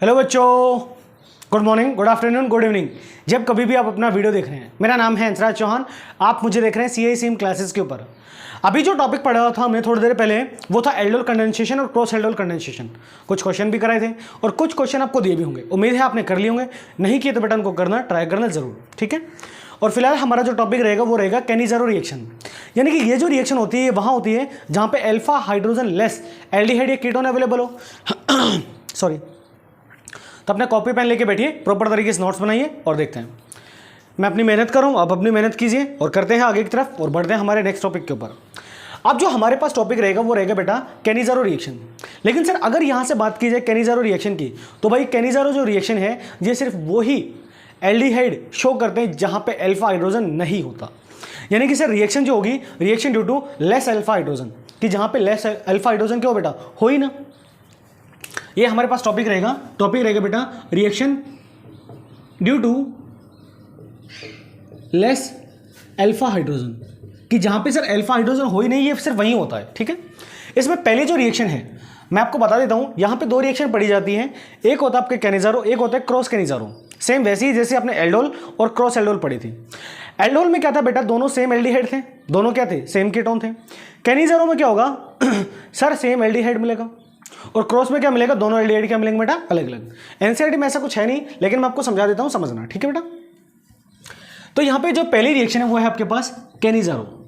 Hello बच्चों, good morning, good afternoon, good evening. जब कभी भी आप अपना वीडियो देख रहे हैं, मेरा नाम है हंसराज चौहान। आप मुझे देख रहे हैं सीआई सीम क्लासेस के ऊपर। अभी जो टॉपिक पढ़ा था हमने थोड़ी देर पहले, वो था एल्डोल कंडेंसेशन और क्रॉस एल्डोल कंडेंसेशन। कुछ क्वेश्चन भी कराए थे और कुछ क्वेश्चन आपको दिए भी होंगे। उम्मीद है आपने कर लिए होंगे, नहीं किए तो बेटा उनको करना, ट्राई करना जरूर, ठीक है। और फिलहाल हमारा जो टॉपिक रहेगा वो रहेगा कैनिज़ारो रिएक्शन। यानी कि ये जो रिएक्शन होती है ये वहाँ होती है जहाँ पे अल्फा हाइड्रोजन लेस एल्डिहाइड या कीटोन अवेलेबल हो। सॉरी, तो अपना कॉपी पेन लेके बैठिए, प्रॉपर तरीके से नोट्स बनाइए और देखते हैं। मैं अपनी मेहनत करूँ, आप अपनी मेहनत कीजिए और करते हैं आगे की तरफ और बढ़ते हैं हमारे नेक्स्ट टॉपिक के ऊपर। अब जो हमारे पास टॉपिक रहेगा वो रहेगा बेटा कैनिज़ारो रिएक्शन। लेकिन सर अगर यहाँ से बात की जाए कैनिज़ारो रिएक्शन की, तो भाई कैनिज़ारो जो रिएक्शन है ये सिर्फ वही एल्डिहाइड शो करते हैं जहाँ पे अल्फा हाइड्रोजन नहीं होता। यानी कि सर रिएक्शन जो होगी, reaction due to less alpha hydrogen, कि जहाँ पे लेस अल्फा हाइड्रोजन क्या हो बेटा, हो ही ना। ये हमारे पास टॉपिक रहेगा बेटा reaction due to less alpha hydrogen, कि जहां पे सर अल्फा हाइड्रोजन हो ही नहीं, ये सिर्फ वहीं होता है, ठीक है। इसमें पहले जो रिएक्शन है मैं आपको बता देता हूं, यहां पे दो रिएक्शन पढ़ी जाती हैं। एक होता है आपके कैनिज़ारो, एक होता है क्रॉस कैनिज़ारो। सेम वैसे ही जैसे आपने एल्डोल और क्रॉस एल्डोल पढ़ी थी। एल्डोल में क्या था बेटा, दोनों सेम एल्डिहाइड थे, दोनों क्या थे, सेम कीटोन थे। कैनिज़ारो में क्या होगा सर सेम एल्डिहाइड मिलेगा, और क्रॉस में क्या मिलेगा, दोनों एल्डिहाइड क्या मिलेंगे बेटा, अलग अलग। एनसीईआरटी में ऐसा कुछ है नहीं, लेकिन मैं आपको समझा देता हूं, समझना, ठीक है बेटा। तो यहां पे जो पहली रिएक्शन है वो है आपके पास कैनिज़ारो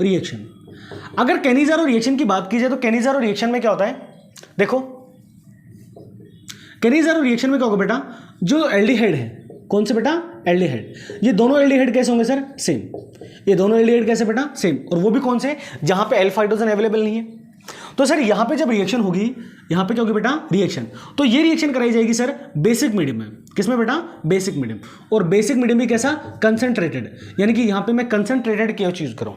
रिएक्शन। अगर कैनिज़ारो रिएक्शन की बात की जाए तो कैनिज़ारो रिएक्शन में क्या होता है, देखो कैनिज़ारो रिएक्शन में क्या होगा बेटा, जो एल्डिहाइड है, कौन से बेटा, एल्डिहाइड, ये दोनों एल्डिहाइड कैसे होंगे सर, सेम। ये दोनों एल्डिहाइड कैसे बेटा, सेम। और वो भी कौन से, जहां पे अल्फा हाइड्रोजन अवेलेबल नहीं है। तो सर यहां पे जब रिएक्शन होगी, यहां पे क्या होगी बेटा, रिएक्शन। तो ये रिएक्शन कराई जाएगी सर बेसिक मीडियम में। किसमें बेटा, बेसिक मीडियम। और बेसिक मीडियम भी कैसा, कंसंट्रेटेड, यानी कि यहां पे मैं कंसंट्रेटेड क्या यूज करूं।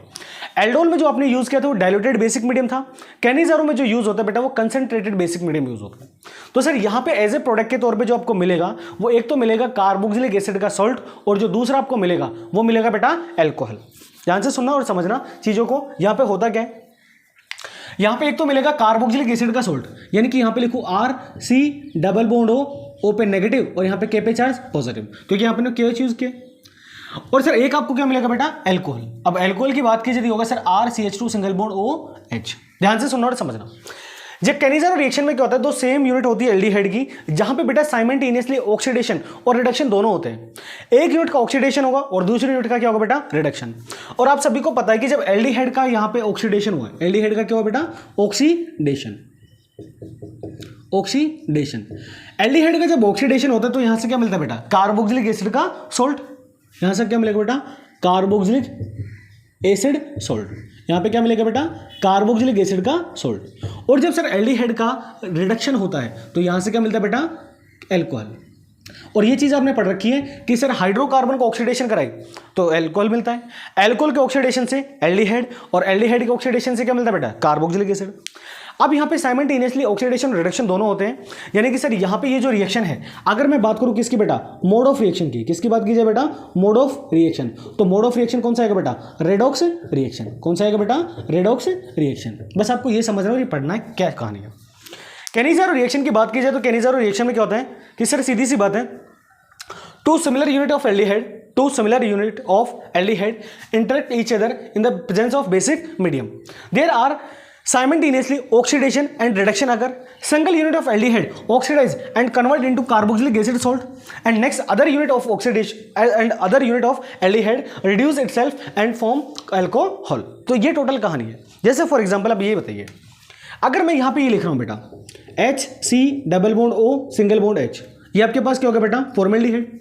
एल्डोल में जो आपने यूज किया था वो डाइल्यूटेड बेसिक मीडियम था। कैनिज़ारो में जो यूज होता है बेटा वो कंसंट्रेटेड बेसिक मीडियम यूज होता है। तो सर यहां पे एज ए प्रोडक्ट के तौर पे जो आपको मिलेगा वो एक तो मिलेगा कार्बोक्सिलिक एसिड का सॉल्ट, और जो दूसरा आपको मिलेगा वो मिलेगा बेटा अल्कोहल। ध्यान से सुनना और समझना चीजों को। यहां पे होता क्या है, यहां पे एक तो मिलेगा कार्बोक्सिलिक एसिड का सॉल्ट, यानी कि यहां पे लिखूं RC+O पे नेगेटिव और यहां पे K पे चार्ज पॉजिटिव, क्योंकि यहां पे ने KH यूज किया। और सर एक आपको क्या मिलेगा बेटा, अल्कोहल। अब अल्कोहल की बात की जाती होगा सर RCH2OH। ध्यान से सुनना और समझना। जब कैनिज़ारो रिएक्शन में क्या होता है, दो सेम यूनिट होती है एल्डिहाइड की, जहां पे बेटा साइमल्टेनियसली ऑक्सीडेशन और रिडक्शन दोनों होते हैं। एक यूनिट का ऑक्सीडेशन होगा और दूसरे यूनिट का क्या होगा बेटा, रिडक्शन। और आप सभी को पता है कि जब एल्डिहाइड का यहां पे ऑक्सीडेशन हुआ है, एल्डिहाइड का क्या हुआ बेटा, ऑक्सीडेशन। एल्डिहाइड का जब ऑक्सीडेशन होता है तो यहां से क्या मिलता है बेटा, कार्बोक्सिलिक एसिड का सॉल्ट। यहां से क्या मिलेगा बेटा, कार्बोक्सिलिक एसिड सॉल्ट। यहां पे क्या मिलेगा बेटा, कार्बोक्सिलिक एसिड का सॉल्ट। और जब सर एल्डिहाइड का रिडक्शन होता है तो यहां से क्या मिलता है बेटा, अल्कोहल। और ये चीज आपने पढ़ रखी है कि सर हाइड्रोकार्बन को ऑक्सीडेशन कराई तो अल्कोहल मिलता है, अल्कोहल के ऑक्सीडेशन से एल्डिहाइड, और एल्डिहाइड के ऑक्सीडेशन से क्या मिलता है बेटा, कार्बोक्सिलिक एसिड। अब यहाँ पे साइमल्टेनियसली ऑक्सीडेशन और रिडक्शन दोनों होते हैं। यानी कि सर यहाँ पे ये जो रिएक्शन है, अगर मैं बात करूँ किसकी बेटा, मोड ऑफ रिएक्शन की, किसकी बात की जाए बेटा, मोड ऑफ रिएक्शन, तो मोड ऑफ रिएक्शन कौन सा आएगा बेटा, रेडॉक्स रिएक्शन। कौन सा आएगा बेटा, रेडॉक्स रिएक्शन। बस आपको ये समझना और ये पढ़ना है क्या कहानी है। कैनिज़ारो रिएक्शन की बात की जाए तो कैनिज़ारो रिएक्शन में क्या होता है कि सर सीधी सी बात है, two similar unit of aldehyde interact each other in the presence of basic medium. There are simultaneously oxidation and reduction occur. Single unit of aldehyde oxidize and convert into carboxylic acid salt, and next other unit of oxidation and other unit of aldehyde reduce itself and form alcohol. तो ये total कहानी है। जैसे for example आप ये बताइए, अगर मैं यहाँ पे ये लिख रहा हूँ बेटा HC+O सिंगल बॉन्ड H, ये आपके पास क्या होगा बेटा, फॉर्मेल्डिहाइड।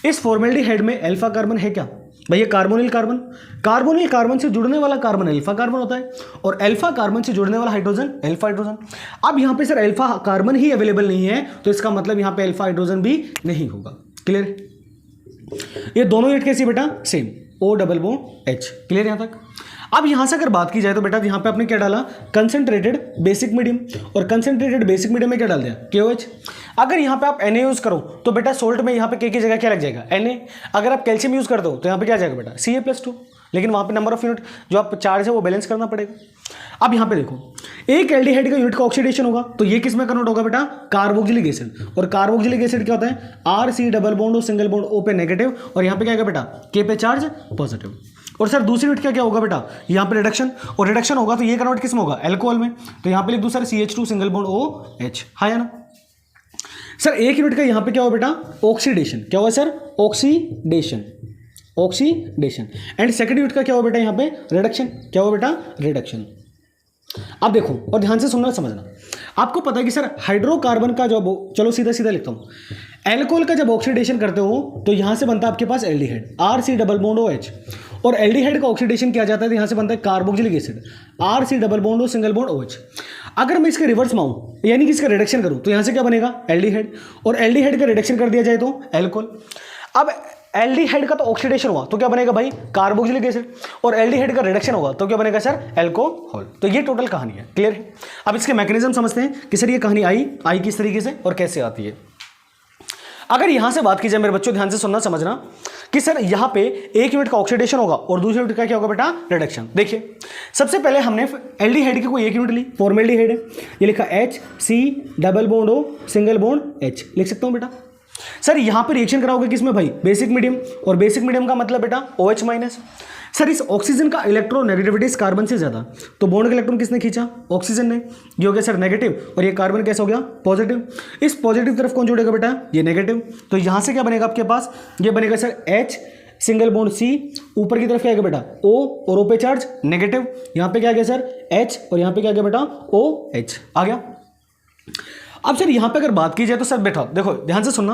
इस फॉर्मेल्डिहाइड में अल्फा कार्बन है क्या भैया, कार्बोनिल कार्बन। कार्बोनिल कार्बन से जुड़ने वाला कार्बन अल्फा कार्बन होता है, और अल्फा कार्बन से जुड़ने वाला हाइड्रोजन अल्फा हाइड्रोजन। अब यहाँ पे सर अल्फा कार्बन ही अवेलेबल नहीं है, तो इसका मतलब यहाँ पे अल्फा हाइड्रोजन भी नहीं होगा। क्लियर, ये दोनों यूनिट कैसी बेटा, सेम, O+H। क्लियर यहाँ तक। अब यहां से अगर बात की जाए तो बेटा यहां पे आपने क्या डाला, कंसंट्रेटेड बेसिक मीडियम, और कंसंट्रेटेड बेसिक मीडियम में क्या डाल दिया, KOH। अगर यहां पे आप Na यूज करो तो बेटा सोल्ट में यहां पे K की जगह क्या लग जाएगा, Na। अगर आप कैल्शियम यूज करते हो तो यहां पे क्या जाएगा बेटा, Ca+2। लेकिन वहाँ पे नंबर ऑफ यूनिट जो आप चार्ज है वो बैलेंस करना पड़ेगा। अब यहाँ पे देखो, एक एल्डिहाइड का यूनिट का ऑक्सीडेशन होगा तो ये किस में कन्वर्ट होगा बेटा, कार्बोक्सिलिक एसिड। और कार्बोक्सिलिक एसिड क्या होता है, RC डबल बॉन्ड और सिंगल बॉन्ड O पे नेगेटिव और यहाँ पे क्या आएगा बेटा, K पे चार्ज पॉजिटिव। और सर दूसरी यूनिट क्या क्या होगा बेटा, यहाँ पे रिडक्शन, और रिडक्शन होगा तो ये कन्वर्ट किस में होगा, अल्कोहल में। तो यहाँ पे लिख दूँ sir CH2 single bond OH, हाँ या ना। सर एक यूनिट का यहाँ पे क्या होगा बेटा, ऑक्सीडेशन। क्या होगा sir, oxidation, oxidation. And second unit का क्या होगा बेटा यहाँ पे, रिडक्शन। क्या होगा बेटा, रिडक्शन। अब देखो और ध्यान से सुनना समझना, आपको पता है कि सर हाइड्रोकार्बन का जब, चलो सीधा सीधा लिखता हूँ, एल्कोहल का जब ऑक्सीडेशन करते हो तो यहाँ से बनता है आपके पास aldehyde, RC double bond OH। और एल्डिहाइड का ऑक्सीडेशन किया जाता है तो यहाँ से बनता है carboxylic acid, RC double bond और सिंगल बॉन्ड OH। अगर मैं इसके रिवर्स में आऊँ यानी कि इसका रिडक्शन करूँ तो यहाँ से क्या बनेगा, एल्डिहाइड। और एल्डिहाइड का रिडक्शन कर दिया जाए तो एल्कोहल। अब एल्डिहाइड का तो ऑक्सीडेशन हुआ तो क्या बनेगा भाई, कार्बोक्सिलिक एसिड। और एल्डिहाइड का रिडक्शन होगा तो क्या बनेगा सर, एल्कोहल। तो ये टोटल कहानी है, क्लियर है। अब इसके मैकेनिज्म समझते हैं कि सर ये कहानी आई किस तरीके से और कैसे आती है। अगर यहां से बात की जाए मेरे बच्चों, ध्यान से सुनना समझना कि सर यहां पे एक यूनिट का ऑक्सीडेशन होगा और दूसरे यूनिट का क्या होगा बेटा, रिडक्शन। देखिए सबसे पहले हमने एल्डिहाइड की कोई एक यूनिट ली, फॉर्मेल्डिहाइड है, ये लिखा HC double bond O single bond H, लिख सकता हूं बेटा। सर यहां पे रिएक्शन कराओगे किसमें भाई, बेसिक मीडियम। और बेसिक मीडियम का मतलब बेटा OH माइनस। सर इस ऑक्सीजन का इलेक्ट्रोनेगेटिविटी इस कार्बन से ज्यादा, तो बॉन्ड का इलेक्ट्रॉन किसने खींचा, ऑक्सीजन ने। ये हो गया सर नेगेटिव और ये कार्बन कैसा हो गया, पॉजिटिव। इस पॉजिटिव तरफ कौन जुड़ेगा बेटा, ये नेगेटिव। तो यहां से क्या बनेगा आपके पास, ये बनेगा sir H single bond C, ऊपर की तरफ क्या आएगा बेटा O और O पे चार्ज नेगेटिव। यहाँ पे क्या आ गया सर H और यहाँ पे क्या आ गया बेटा OH आ गया। अब सर यहाँ पे अगर बात की जाए तो सर बैठा देखो ध्यान से सुनना,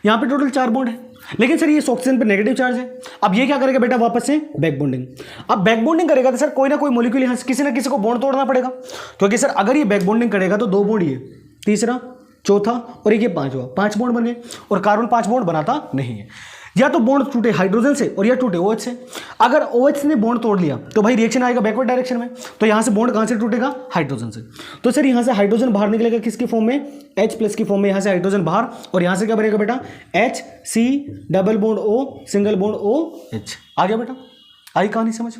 यहाँ पे टोटल 4 बॉन्ड है, लेकिन सर ये ऑक्सीजन पे नेगेटिव चार्ज है। अब ये क्या करेगा बेटा, वापस से बैक बॉन्डिंग। अब बैक बॉन्डिंग करेगा तो सर कोई ना कोई मॉलिक्यूल यहाँ से किसी ना किसी को बॉन्ड तोड़ना पड़ेगा, क्योंकि सर अगर ये बैक बॉन्डिंग करेगा तो 2 बॉन्ड, ये तीसरा चौथा और ये 5वां, 5 बॉन्ड बन गए। और कार्बन 5 बॉन्ड बनाता नहीं है, या तो बॉन्ड टूटे हाइड्रोजन से और या टूटे OH से। अगर OH ने बॉन्ड तोड़ लिया तो भाई रिएक्शन आएगा बैकवर्ड डायरेक्शन में, तो यहाँ से बॉन्ड कहाँ से टूटेगा, हाइड्रोजन से। तो सर यहाँ से हाइड्रोजन बाहर निकलेगा किसकी फॉर्म में, H प्लस की फॉर्म में, यहाँ से हाइड्रोजन बाहर और यहाँ से क्या बनेगा बेटा, HC double bond O single bond OH आ गया बेटा। आई कहानी समझ।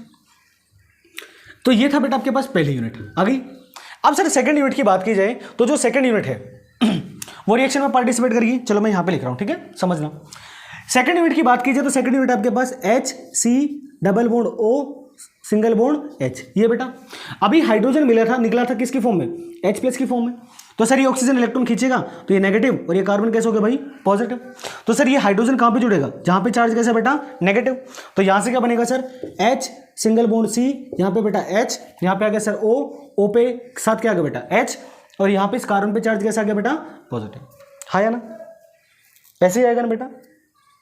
तो ये था बेटा आपके पास पहली यूनिट आ गई। अब सर सेकंड यूनिट की बात की जाए तो जो सेकंड यूनिट है वो रिएक्शन में पार्टिसिपेट करेगी। चलो मैं यहाँ पे लिख रहा हूँ, ठीक है, समझना। सेकंड यूनिट की बात कीजिए तो सेकंड यूनिट आपके पास HC double bond O single bond H। ये बेटा अभी हाइड्रोजन निकला था किसकी फॉर्म में, H प्लस की फॉर्म में। तो सर ये ऑक्सीजन इलेक्ट्रॉन खींचेगा तो ये नेगेटिव और ये कार्बन कैसे हो गया भाई, पॉजिटिव। तो सर ये हाइड्रोजन कहाँ पे जुड़ेगा, जहाँ पे चार्ज कैसे बेटा, नेगेटिव। तो यहाँ से क्या बनेगा sir, H single bond C, यहाँ पे बेटा H, यहाँ पे आ गया सर O पे साथ क्या आ गया बेटा H, और यहाँ पे इस कार्बन पे चार्ज कैसा आ गया बेटा, पॉजिटिव। हाँ या ना, ऐसे ही आएगा ना बेटा,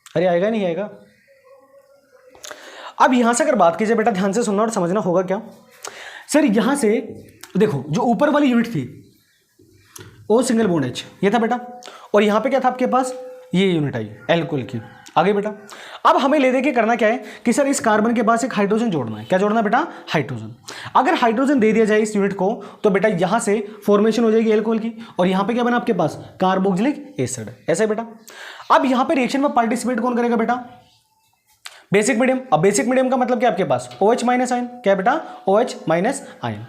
अरे आएगा नहीं आएगा। अब यहां से अगर बात कीजिए बेटा, ध्यान से सुनना और समझना होगा क्या। सर यहां से देखो जो ऊपर वाली यूनिट थी O सिंगल बॉन्ड H, ये था बेटा, और यहां पे क्या था आपके पास, ये यूनिट आई एल्कोहल की, आगे बेटा। अब हमें ले दे के करना क्या है कि सर इस कार्बन के पास एक हाइड्रोजन जोड़ना है। क्या जोड़ना है बेटा, हाइड्रोजन। अगर हाइड्रोजन दे दिया जाए इस यूनिट को तो बेटा यहां से फॉर्मेशन हो जाएगी एल्कोहल की, और यहां पे क्या बना आपके पास, कार्बोक्सिलिक एसिड। ऐसे बेटा अब यहां पे रिएक्शन में पार्टिसिपेट कौन करेगा बेटा, बेसिक मीडियम। अब बेसिक मीडियम का मतलब क्या आपके पास, OH माइनस आयन। क्या बेटा, OH माइनस आयन।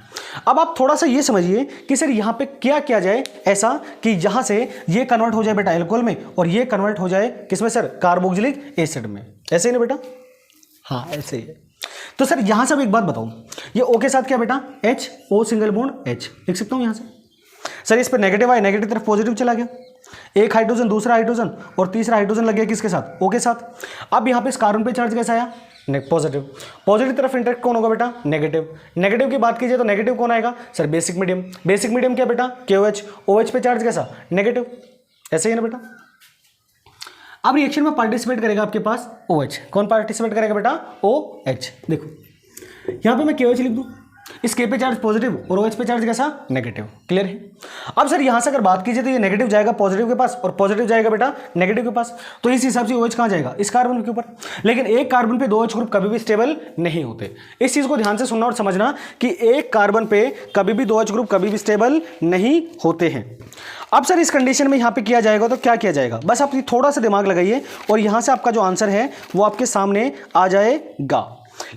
अब आप थोड़ा सा ये समझिए कि सर यहाँ पे क्या किया जाए ऐसा कि यहाँ से ये कन्वर्ट हो जाए बेटा एल्कोहल में, और ये कन्वर्ट हो जाए किसमें सर, कार्बोक्सिलिक एसिड में। ऐसे ही ना बेटा, हाँ ऐसे ही है। तो सर यहाँ से अब एक बात बताऊँ, ये O के साथ क्या बेटा, H O single bond H लिख सकता हूँ यहाँ से। सर इस पर नेगेटिव आया, नेगेटिव तरफ पॉजिटिव चला गया, एक हाइड्रोजन दूसरा हाइड्रोजन और तीसरा हाइड्रोजन लग गया किसके साथ, O के साथ। अब यहाँ पे इस कार्बन पे चार्ज कैसा आया, पॉजिटिव। पॉजिटिव तरफ इंटरेक्ट कौन होगा बेटा, नेगेटिव। नेगेटिव की बात कीजिए तो नेगेटिव कौन आएगा sir, basic medium. Basic medium क्या बेटा, KOH। OH पे चार्ज कैसा, नेगेटिव। ऐसे ही ना बेटा। अब रिएक्शन में पार्टिसिपेट करेगा आपके पास OH। कौन पार्टिसिपेट करेगा बेटा, OH। देखो यहाँ पे मैं KOH लिख दूँ, इस K पे चार्ज पॉजिटिव और OH पे चार्ज कैसा, नेगेटिव। क्लियर है। अब सर यहाँ से अगर बात कीजिए तो ये नेगेटिव जाएगा पॉजिटिव के पास और पॉजिटिव जाएगा बेटा नेगेटिव के पास, तो इस हिसाब से OH कहाँ जाएगा, इस कार्बन के ऊपर। लेकिन एक कार्बन पे 2 OH ग्रुप कभी भी स्टेबल नहीं होते। इस चीज को ध्यान से सुनना और समझना कि एक कार्बन पे कभी भी 2 OH ग्रुप कभी भी स्टेबल नहीं होते हैं। अब सर इस कंडीशन में यहाँ पे किया जाएगा तो क्या किया जाएगा, बस आप थोड़ा सा दिमाग लगाइए और यहाँ से आपका जो आंसर है वो आपके सामने आ जाएगा।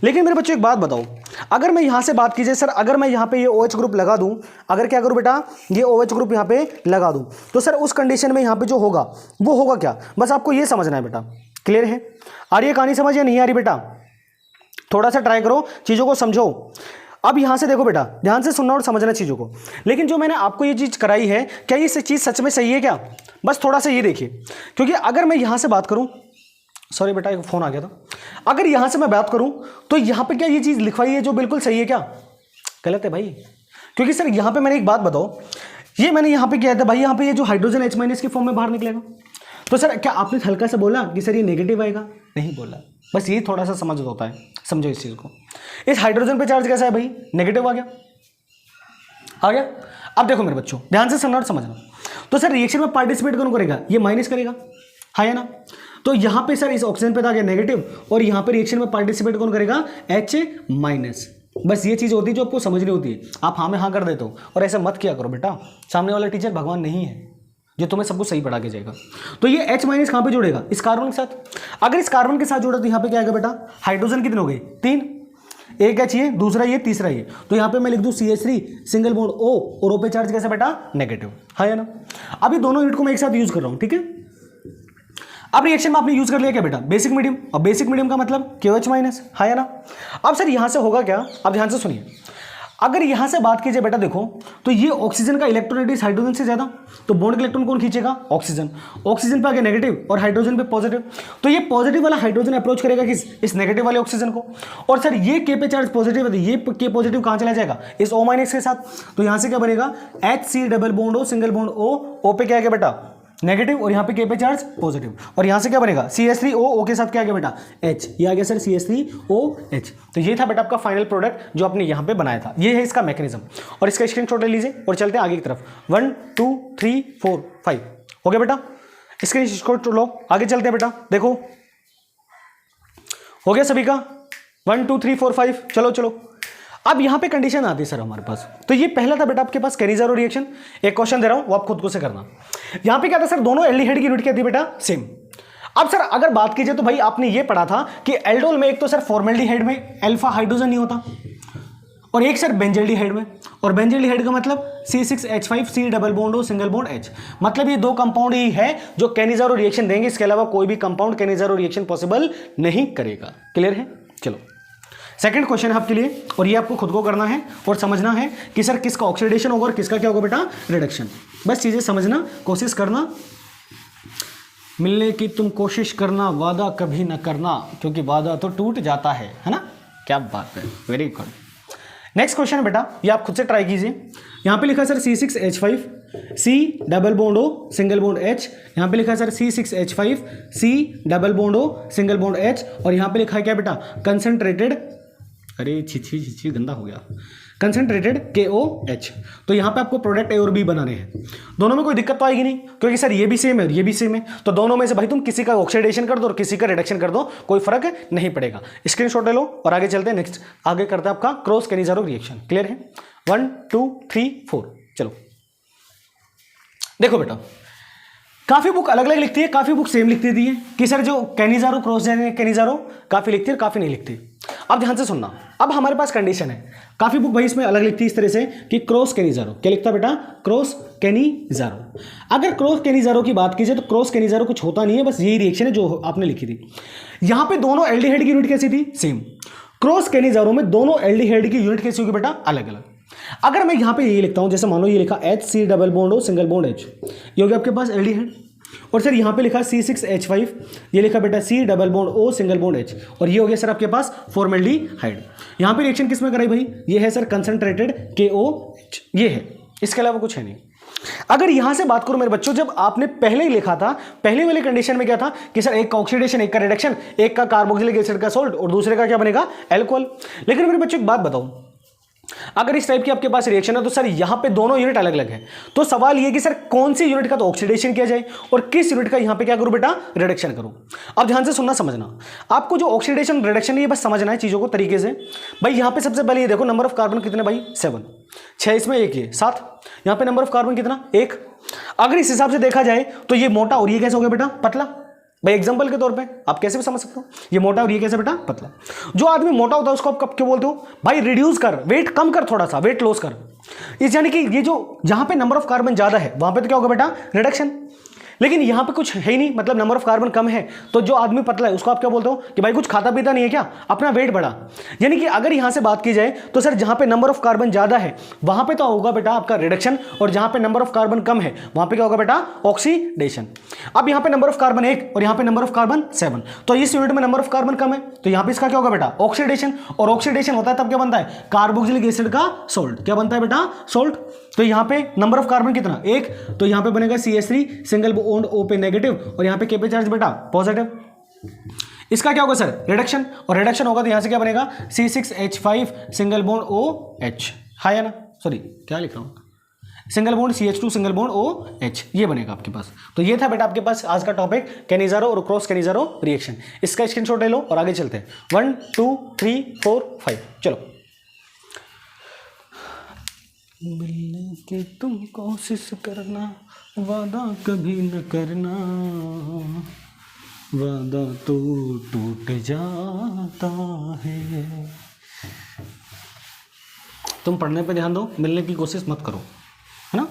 लेकिन मेरे बच्चों एक बात बताओ, अगर मैं यहाँ से बात कीजिए सर, अगर मैं यहाँ पे ये OH ग्रुप लगा दूँ, अगर क्या करूँ बेटा, ये OH ग्रुप यहाँ पे लगा दूँ, तो सर उस कंडीशन में यहाँ पे जो होगा वो होगा क्या, बस आपको ये समझना है बेटा। क्लियर है? आ रही है कहानी समझ या नहीं आ रही बेटा? थोड़ा सा ट्राई करो, चीज़ों को समझो। अब यहाँ से देखो बेटा, ध्यान से सुनना और समझना चीज़ों को। लेकिन जो मैंने आपको ये चीज़ कराई है, क्या ये चीज़ सच में सही है क्या? बस थोड़ा सा ये देखिए, क्योंकि अगर मैं यहाँ से बात करूँ, सॉरी बेटा एक फ़ोन आ गया था, अगर यहाँ से मैं बात करूँ तो यहाँ पे क्या ये चीज़ लिखवाई है जो बिल्कुल सही है क्या? गलत है भाई। क्योंकि सर यहाँ पे मैंने एक बात बताओ, ये मैंने यहाँ पे किया था भाई, यहाँ पे ये जो हाइड्रोजन H- के फॉर्म में बाहर निकलेगा, तो सर क्या आपने हल्का सा बोला कि सर ये नेगेटिव आएगा? नहीं बोला। बस ये थोड़ा सा समझ होता है, समझो इस चीज़ को। इस हाइड्रोजन पे चार्ज कैसा है भाई? नेगेटिव आ गया, आ गया। अब देखो मेरे बच्चों, ध्यान से सुनना और समझना। तो सर रिएक्शन में पार्टिसिपेट कौन करेगा? ये माइनस करेगा, है ना? तो यहाँ पे सर इस ऑक्सीजन पे था गया नेगेटिव, और यहाँ पे रिएक्शन में पार्टिसिपेट कौन करेगा? H-। बस ये चीज़ होती है जो आपको समझनी होती है। आप हाँ में हाँ कर देते हो, और ऐसा मत किया करो बेटा, सामने वाला टीचर भगवान नहीं है जो तुम्हें सब कुछ सही पढ़ा के जाएगा। तो ये H- कहाँ पे जुड़ेगा? इस कार्बन के साथ। अगर इस कार्बन के साथ जुड़ा तो यहाँ पे क्या आएगा बेटा? हाइड्रोजन कितने हो गए? 3, एक H ये, दूसरा ये, तीसरा ये, तो यहाँ पे मैं लिख दूँ CH3 सिंगल बॉन्ड O, और O पे चार्ज कैसा बेटा? नेगेटिव, है ना? अब ये दोनों यूनिट को मैं एक साथ यूज कर रहा हूँ, ठीक है? अब रिएक्शन में आपने यूज कर लिया क्या बेटा? Basic medium. अब बेसिक मीडियम का मतलब KOH-, है ना? अब सर यहाँ से होगा क्या? अब ध्यान से सुनिए, अगर यहाँ से बात कीजिए बेटा, देखो तो ये ऑक्सीजन का इलेक्ट्रोनेट हाइड्रोजन से ज्यादा, तो बॉन्ड के इलेक्ट्रॉन कौन खींचेगा? ऑक्सीजन। ऑक्सीजन पे आ गया नेगेटिव और हाइड्रोजन पे पॉजिटिव, तो ये पॉजिटिव वाला हाइड्रोजन अप्रोच करेगा किस? इस नेगेटिव वाले ऑक्सीजन को। और सर ये K पे चार्ज पॉजिटिव है, तो ये K पॉजिटिव कहाँ चला जाएगा? इस O- के साथ। तो यहाँ से क्या बनेगा? HC double bond O single bond O पे क्या आ गया बेटा? नेगेटिव, और यहाँ पे K पे चार्ज पॉजिटिव, और यहाँ से क्या बनेगा? CH3O के साथ क्या आ गया बेटा? H। ये आ गया सर CH3OH। तो ये था बेटा आपका फाइनल प्रोडक्ट जो आपने यहाँ पे बनाया था। ये है इसका मैकेनिज्म, और इसका स्क्रीनशॉट ले लीजिए और चलते हैं आगे की तरफ। 1 2 3 4 5 हो गया बेटा, स्क्रीनशॉट लो, आगे चलते हैं बेटा। देखो हो गया सभी का? 1 2 3 4 5, चलो चलो। अब यहाँ पे कंडीशन आती है सर हमारे पास। तो ये पहला था बेटा आपके पास कैनिज़ारो रिएक्शन। एक क्वेश्चन दे रहा हूँ, वो आप खुद को से करना। यहाँ पे क्या था सर? दोनों एल्डिहाइड की यूनिट क्या थी बेटा? सेम। अब सर अगर बात कीजिए तो भाई आपने ये पढ़ा था कि एल्डोल में एक तो सर फॉर्मेल्डिहाइड में अल्फा हाइड्रोजन नहीं होता, और एक सर बेंजल्डिहाइड में। और बेंजल्डिहाइड का मतलब C6H5 C double bond O single bond H। मतलब ये दो कंपाउंड ही है जो कैनिज़ारो रिएक्शन देंगे, इसके अलावा कोई भी कंपाउंड कैनिज़ारो रिएक्शन पॉसिबल नहीं करेगा। क्लियर है? चलो सेकंड क्वेश्चन है आपके लिए, और ये आपको खुद को करना है और समझना है कि सर किसका ऑक्सीडेशन होगा और किसका क्या होगा बेटा? रिडक्शन। बस चीजें समझना, कोशिश करना, मिलने की तुम कोशिश करना, वादा कभी ना करना, क्योंकि वादा तो टूट जाता है ना? क्या बात है, वेरी गुड। नेक्स्ट क्वेश्चन है बेटा, ये आप खुद से ट्राई कीजिए। यहाँ पे लिखा है sir C6H5 C double bond O single bond H। यहाँ पे लिखा है sir C6H5 C double bond O single bond H, और यहाँ पे लिखा है क्या बेटा? कंसंट्रेटेड, अरे छी गंदा हो गया, कंसंट्रेटेड KOH। तो यहाँ पे आपको प्रोडक्ट A और B बनाने हैं। दोनों में कोई दिक्कत तो आएगी नहीं, क्योंकि सर ये भी सेम है और ये भी सेम है, तो दोनों में से भाई तुम किसी का ऑक्सीडेशन कर दो और किसी का रिडक्शन कर दो, कोई फर्क नहीं पड़ेगा। स्क्रीनशॉट ले लो और आगे चलते हैं। नेक्स्ट आगे करते हैं आपका क्रॉस कैनिज़ारो रिएक्शन। क्लियर है? 1 2 3 4 चलो। देखो बेटा, काफी बुक अलग अलग लिखती है, काफी बुक सेम लिख देती है कि सर जो कैनिज़ारो क्रॉस कैनिज़ारो काफी लिखती है, काफी नहीं लिखती। अब ध्यान से सुनना, अब हमारे पास कंडीशन है, काफी बुक भाई इसमें अलग लिखती है इस तरह से कि क्रॉस कैनिज़ारो, क्या लिखता है बेटा? Cross Cannizzaro. अगर क्रॉस कैनिज़ारो की बात कीजिए तो क्रॉस कैनिज़ारो कुछ होता नहीं है, बस यही रिएक्शन है जो आपने लिखी थी। यहां पे दोनों एल्डिहाइड की यूनिट कैसी थी? सेम। क्रॉस कैनिज़ारो में दोनों एल्डिहाइड की यूनिट कैसी होगी बेटा? अलग अलग। अगर मैं यहां पे ये लिखता हूं, जैसे मान लो ये लिखा HC double bond O single bond H, ये हो गया आपके पास एल्डिहाइड। और सर यहाँ पे लिखा C6H5, ये लिखा बेटा C double bond O single bond H, और ये हो गया सर आपके पास फॉर्मेल्डिहाइड। यहाँ पे रिएक्शन किस में कराई भाई? ये है सर कंसंट्रेटेड KOH, ये है, इसके अलावा कुछ है नहीं। अगर यहां से बात करूं मेरे बच्चों, जब आपने पहले ही लिखा था, पहले वाले कंडीशन में क्या था कि सर एक का ऑक्सीडेशन, एक का रिडक्शन, एक का कार्बोक्सिलिक एसिड का सॉल्ट और दूसरे का क्या बनेगा? अल्कोहल। लेकिन मेरे बच्चों एक बात बताऊं, अगर इस टाइप की आपके पास रिएक्शन है तो सर यहां पे दोनों यूनिट अलग अलग है, तो सवाल ये कि सर कौन सी यूनिट का तो ऑक्सीडेशन किया जाए और किस यूनिट का यहां पे क्या करूं बेटा? रिडक्शन करूं। अब ध्यान से सुनना, समझना, आपको जो ऑक्सीडेशन रिडक्शन ये बस समझना है चीजों को तरीके से। भाई यहां पे सबसे पहले ये देखो, नंबर ऑफ कार्बन कितने भाई? 7, 6 इसमें, एक ये 7। यहां पे नंबर ऑफ कार्बन कितना? 1। अगर इस हिसाब से देखा जाए तो ये मोटा और ये कैसे हो गया बेटा? पतला। भाई एग्जांपल के तौर पे आप कैसे भी समझ सकते हो, ये मोटा और ये कैसे बेटा पतला। जो आदमी मोटा होता है उसको आप कब क्यों बोलते हो, भाई रिड्यूस कर, वेट कम कर, थोड़ा सा वेट लॉस कर। इस यानी कि ये जो जहां पे नंबर ऑफ कार्बन ज्यादा है वहां पे तो क्या होगा बेटा, रिडक्शन। लेकिन यहां पे कुछ है ही नहीं, मतलब नंबर ऑफ कार्बन कम है, तो जो आदमी पतला है उसको आप क्या बोलते हो कि भाई कुछ खाता पीता नहीं है क्या, अपना वेट बढ़ा। यानी कि अगर यहां से बात की जाए तो सर जहां पे नंबर ऑफ कार्बन ज्यादा है वहां पे तो होगा बेटा आपका रिडक्शन, और जहां पे नंबर ऑफ कार्बन कम है वहां पे क्या होगा बेटा, ऑक्सीडेशन। अब यहां पे नंबर ऑफ कार्बन 1 और यहां पे नंबर ऑफ कार्बन 7, तो इस यूनिट में नंबर ऑफ कार्बन कम है तो यहां पे इसका क्या होगा बेटा, ऑक्सीडेशन। और ऑक्सीडेशन होता है तब क्या बनता है, कार्बोक्सिलिक एसिड का सॉल्ट। क्या बनता है बेटा, सॉल्ट। तो यहां पे नंबर ऑफ कार्बन कितना, 1, तो यहां पे बनेगा CH3 सिंगल बॉन्ड O पे नेगेटिव, और यहां पे K पे चार्ज बेटा पॉजिटिव। इसका क्या होगा सर, रिडक्शन, और रिडक्शन होगा तो यहां से क्या बनेगा, C6H5 single bond OH, high है ना, सॉरी क्या लिख रहा हूं, single bond CH2 single bond OH, ये बनेगा आपके पास। तो ये था बेटा आपके पास आज का टॉपिक, कैनिज़ारो और क्रॉस कैनिज़ारो रिएक्शन। इसका स्क्रीनशॉट ले लो और आगे चलते हैं। 1 2 3 4 5 चलो। मिलने की तुम कोशिश करना, वादा कभी न करना, वादा तो टूट जाता है। तुम पढ़ने पे ध्यान दो, मिलने की कोशिश मत करो, है ना।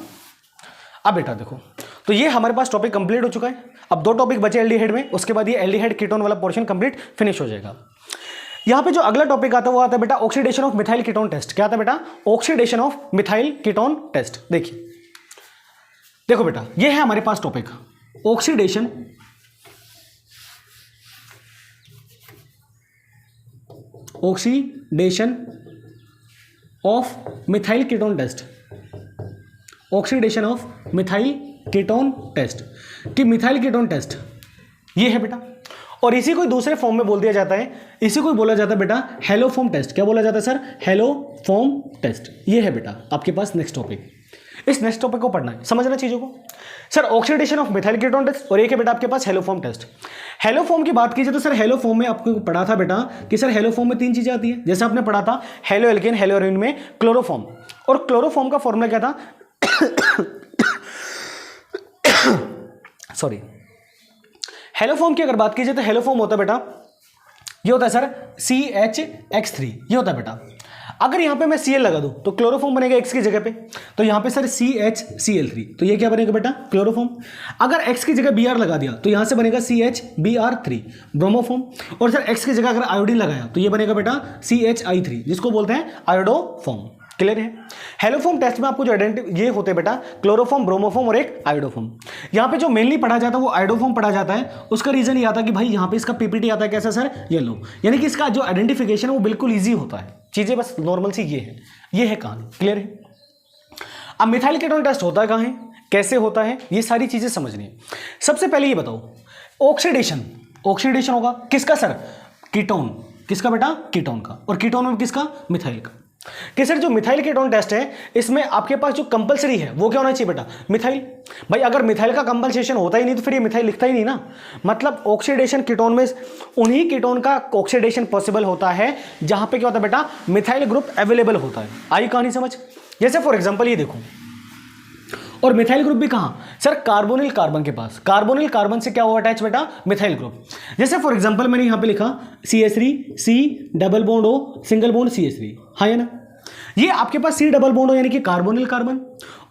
अब बेटा देखो, तो ये हमारे पास टॉपिक कंप्लीट हो चुका है। अब 2 टॉपिक बचे एल्डिहाइड में, उसके बाद ये एल्डिहाइड कीटोन वाला पोर्शन कंप्लीट फिनिश हो जाएगा। यहां पे जो अगला टॉपिक आता है वो आता है बेटा oxidation of methyl ketone test. क्या आता है बेटा, oxidation of methyl ketone test. देखिए देखो बेटा, ये है हमारे पास topic oxidation of methyl ketone test. Oxidation of methyl ketone test कि मिथाइल कीटोन टेस्ट ये है बेटा, और इसी को दूसरे फॉर्म में बोल दिया जाता है, इसी को बोला जाता है बेटा हेलोफॉर्म टेस्ट। क्या बोला जाता है सर, हेलोफॉर्म टेस्ट। ये है बेटा आपके पास नेक्स्ट टॉपिक। इस नेक्स्ट टॉपिक को पढ़ना है, समझना चीजों को। Sir oxidation of methyl ketone test, और एक है बेटा आपके पास हेलोफॉर्म टेस्ट। हेलोफॉर्म की बात कीजिए तो सर हेलोफॉर्म में आपको पढ़ा था बेटा कि सर हेलोफॉर्म में 3 चीजें आती है, जैसे आपने पढ़ा था हेलो एल्केन, हेलो एरिन में क्लोरोफॉर्म, और क्लोरोफॉर्म का फॉर्मूला क्या था सॉरी, हेलोफॉर्म की अगर बात कीजिए तो हेलोफॉर्म होता है बेटा, ये होता है सर CHX3, ये होता है बेटा। अगर यहां पे मैं Cl लगा दूं तो क्लोरोफॉर्म बनेगा X की जगह पे, तो यहां पे सर CHCl3, तो ये क्या बनेगा बेटा, क्लोरोफॉर्म। अगर X की जगह Br लगा दिया तो यहां से बनेगा CHBr3, ब्रोमोफॉर्म। और सर X की जगह अगर आयोडीन लगाया तो ये बनेगा बेटा CHI3, जिसको बोलते हैं आयोडोफॉर्म। क्लियर है। हेलोफॉर्म टेस्ट में आपको जो ये होते हैं बेटा क्लोरोफॉर्म, ब्रोमोफॉर्म और एक आयोडोफॉर्म। यहाँ पे जो मेनली पढ़ा जाता है वो आयोडोफॉर्म पढ़ा जाता है। उसका रीजन ये आता है कि भाई यहाँ पे इसका पीपीटी आता है कैसा सर, येलो, यानी कि इसका जो आइडेंटिफिकेशन है वो बिल्कुल ईजी होता है। चीजें बस नॉर्मल सी ये है कहानी। क्लियर है। अब मिथाइल कीटोन टेस्ट होता है कहाँ है, कैसे होता है, ये सारी चीजें समझनी है। सबसे पहले ये बताओ ऑक्सीडेशन होगा किसका सर, कीटोन, किसका बेटा, कीटोन का, और कीटोन में किसका, मिथाइल का। कि सर जो मिथाइल कीटोन टेस्ट है इसमें आपके पास जो कंपलसरी है वो क्या होना चाहिए बेटा, मिथाइल। भाई अगर मिथाइल का कंपल्सेशन होता ही नहीं तो फिर ये मिथाइल लिखता ही नहीं ना। मतलब ऑक्सीडेशन कीटोन में उन्हीं कीटोन का ऑक्सीडेशन पॉसिबल होता है जहां पे क्या होता है बेटा, मिथाइल ग्रुप अवेलेबल होता है। आई कहानी समझ। जैसे फॉर एग्जांपल ये देखो, और मिथाइल ग्रुप भी कहां सर, कार्बोनिल कार्बन के पास। कार्बोनिल कार्बन से क्या हुआ अटैच बेटा, मिथाइल ग्रुप। जैसे फॉर एग्जांपल मैंने यहां पे लिखा CH3 C double bond O single bond CH3, हाँ है ना। ये आपके पास C डबल बॉन्ड O यानी कि कार्बोनिल कार्बन,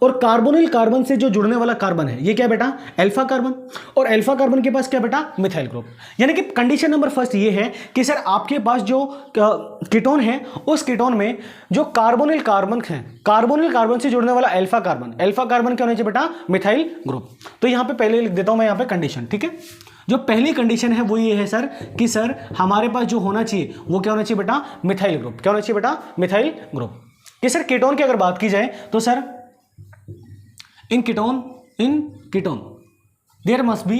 और कार्बोनिल कार्बन से जो जुड़ने वाला कार्बन है ये क्या बेटा, अल्फा कार्बन, और अल्फा कार्बन के पास क्या बेटा, मिथाइल ग्रुप। यानी कि कंडीशन नंबर फर्स्ट ये है कि सर आपके पास जो कीटोन है उस कीटोन में जो कार्बोनिल कार्बन है, कार्बोनिल कार्बन से जुड़ने वाला अल्फा कार्बन क्या होना चाहिए बेटा, मिथाइल ग्रुप। तो यहां पे पहले लिख देता हूं मैं यहां पे कंडीशन, ठीक है। जो पहली कंडीशन है वो ये है सर कि सर हमारे पास जो होना चाहिए वो क्या होना चाहिए बेटा, मिथाइल ग्रुप। क्या होना चाहिए बेटा, मिथाइल ग्रुप। कि सर कीटोन की अगर बात की जाए तो sir in ketone there must be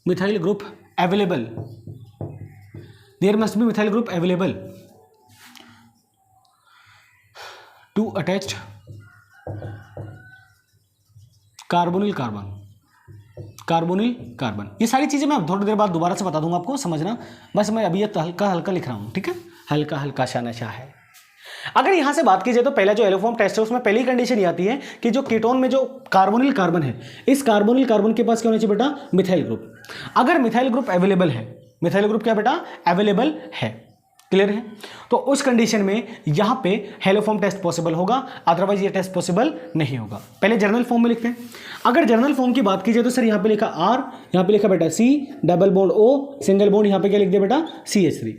methyl group available. There must be methyl group available to attached carbonyl carbon carbonyl carbon. ये सारी चीज़ें मैं थोड़ी देर बाद दोबारा से बता दूंगा आपको, समझना। बस मैं अभी ये हल्का हल्का लिख रहा हूँ, ठीक है, हल्का हल्का सा नशा है। अगर यहाँ से बात की जाए तो पहला जो एलोफॉर्म टेस्ट है उसमें पहली कंडीशन ये आती है कि जो कीटोन में जो कार्बोनिल कार्बन है, इस कार्बोनिल कार्बन के पास क्या होना चाहिए बेटा, मिथाइल ग्रुप। अगर मिथाइल ग्रुप अवेलेबल है, मिथाइल ग्रुप क्या बेटा अवेलेबल है, क्लियर है, तो उस कंडीशन में यहाँ पे हेलोफॉर्म टेस्ट पॉसिबल होगा, अदरवाइज ये टेस्ट पॉसिबल नहीं होगा। पहले जर्नल फॉर्म में लिखते हैं। अगर जर्नल फॉर्म की बात की जाए तो सर यहाँ पे लिखा R, यहाँ पे लिखा बेटा C, double bond O, single bond यहाँ पे क्या लिख दिया बेटा CH3।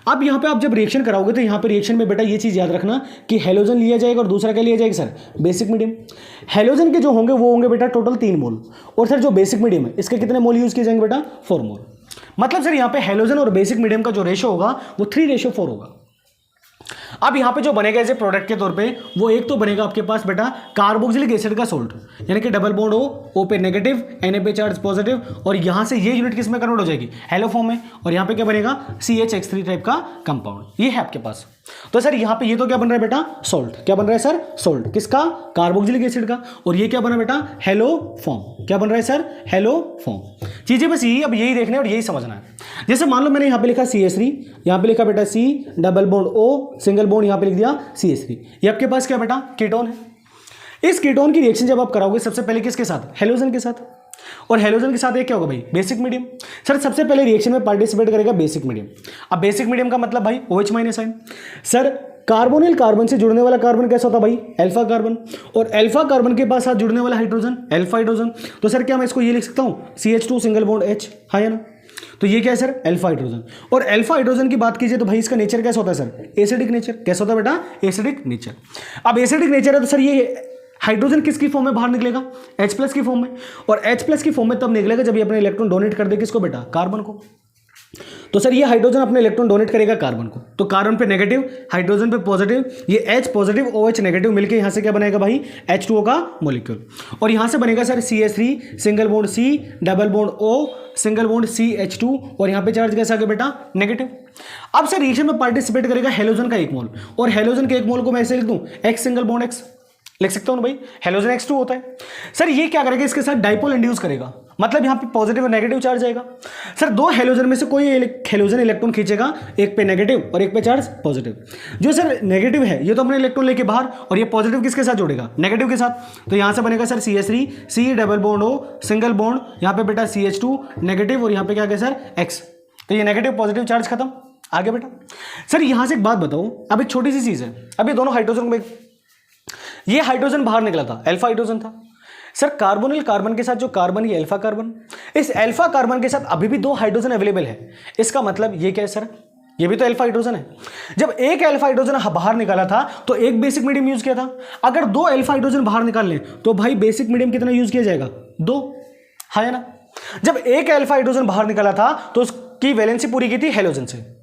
अब यहाँ पे आप जब रिएक्शन कराओगे तो यहाँ पे रिएक्शन में बेटा ये चीज़ याद रखना कि हेलोजन लिया जाएगा और दूसरा क्या लिया जाएगा सर, बेसिक मीडियम। हेलोजन के जो होंगे वो होंगे बेटा टोटल 3 मोल, और सर जो बेसिक मीडियम है इसके कितने मोल यूज किए जाएंगे बेटा, 4 मोल। मतलब सर यहाँ पे हेलोजन और बेसिक मीडियम का जो रेशो होगा वो 3:4 होगा। अब यहाँ पे जो बनेगा एज ए प्रोडक्ट के तौर पे वो एक तो बनेगा आपके पास बेटा कार्बोक्सिलिक एसिड का सोल्ट, यानी कि डबल बॉन्ड O पे नेगेटिव, Na पे चार्ज पॉजिटिव, और यहाँ से ये यूनिट किस में कन्वर्ट हो जाएगी, हेलो फॉर्म में, और यहाँ पे क्या बनेगा CHX3 टाइप का कंपाउंड, ये है आपके पास। तो सर यहाँ पे ये तो क्या बन रहा है बेटा, सोल्ट। क्या बन रहा है सर, सोल्ट, किसका, कार्बोक्सिलिक एसिड का। और ये क्या बना बेटा, हेलो फॉर्म। क्या बन रहा है सर, हेलो फॉर्म। चीजें बस यही, अब यही देखना है और यही समझना है। जैसे मान लो मैंने यहाँ पे लिखा CH3, यहाँ पे लिखा बेटा C, double bond O, single bond यहाँ पे लिख दिया CH3। ये आपके पास क्या बेटा, कीटोन है। इस कीटोन की रिएक्शन जब आप कराओगे सबसे पहले किसके साथ, हेलोजन के साथ, और हेलोजन के साथ एक क्या होगा भाई, बेसिक मीडियम। सर सबसे पहले रिएक्शन में पार्टिसिपेट करेगा बेसिक मीडियम। अब बेसिक मीडियम का मतलब भाई OH minus ion. Sir carbonyl carbon से जुड़ने वाला कार्बन कैसा होता है भाई, अल्फा कार्बन, और अल्फा कार्बन के पास साथ जुड़ने वाला हाइड्रोजन अल्फा हाइड्रोजन। तो सर क्या मैं इसको ये लिख सकता हूँ CH2 सिंगल बॉन्ड H, हाँ या ना। तो ये क्या है सर, अल्फा हाइड्रोजन। और अल्फा हाइड्रोजन की बात कीजिए तो भाई इसका नेचर कैसा होता है सर, एसिडिक नेचर। कैसा होता है बेटा, एसिडिक नेचर। अब एसिडिक नेचर है तो सर ये हाइड्रोजन किसकी फॉर्म में बाहर निकलेगा, H+ की फॉर्म में, और H+ की फॉर्म में तब निकलेगा जब ये अपने इलेक्ट्रॉन डोनेट कर दे किसको बेटा, कार्बन को। तो सर ये हाइड्रोजन अपने इलेक्ट्रॉन डोनेट करेगा कार्बन को, तो कार्बन पे नेगेटिव, हाइड्रोजन पे पॉजिटिव, ये H पॉजिटिव OH नेगेटिव मिलके यहाँ से क्या बनेगा भाई, H2O का मॉलिक्यूल, और यहाँ से बनेगा sir CH3 single bond C, double bond O, single bond CH2, और यहाँ पे चार्ज कैसा आ गया बेटा, नेगेटिव। अब सर रिएक्शन में पार्टिसिपेट करेगा हेलोजन का 1 मोल, और हेलोजन के 1 मोल को मैं ऐसे लिख दूं X सिंगल बॉन्ड X, लिख सकता हूं ना भाई, हेलोजन X2 होता है। सर ये क्या करेगा, इसके साथ डाइपोल इंड्यूस करेगा, मतलब यहाँ पे पॉजिटिव और नेगेटिव चार्ज आएगा। सर 2 हेलोजन में से कोई हेलोजन इलेक्ट्रॉन खींचेगा, एक पे नेगेटिव और एक पे चार्ज पॉजिटिव। जो सर नेगेटिव है ये तो अपने इलेक्ट्रॉन लेके बाहर, और ये पॉजिटिव किसके साथ जोड़ेगा, नेगेटिव के साथ। तो यहाँ से बनेगा sir CH3 C double bond O, single bond, यहाँ पे बेटा CH2 नेगेटिव, और यहाँ पे क्या गया सर X। तो ये नेगेटिव पॉजिटिव चार्ज खत्म, आगे बेटा। सर यहाँ से एक बात बताओ, अब एक छोटी सी चीज़ है, अब ये दोनों हाइड्रोजन में ये हाइड्रोजन बाहर निकला था, अल्फा हाइड्रोजन था। सर कार्बोनिल कार्बन के साथ जो कार्बन, ये अल्फा कार्बन, इस अल्फा कार्बन के साथ अभी भी 2 हाइड्रोजन अवेलेबल है। इसका मतलब ये क्या है सर, ये भी तो अल्फा हाइड्रोजन है। जब एक अल्फा हाइड्रोजन बाहर निकाला था तो एक बेसिक मीडियम यूज किया था। अगर 2 अल्फा हाइड्रोजन बाहर निकाल लें तो भाई बेसिक मीडियम कितना यूज किया जाएगा, 2, हाँ या ना। जब एक अल्फा हाइड्रोजन बाहर निकाला था तो उसकी वैलेंसी पूरी की थी हेलोजन से,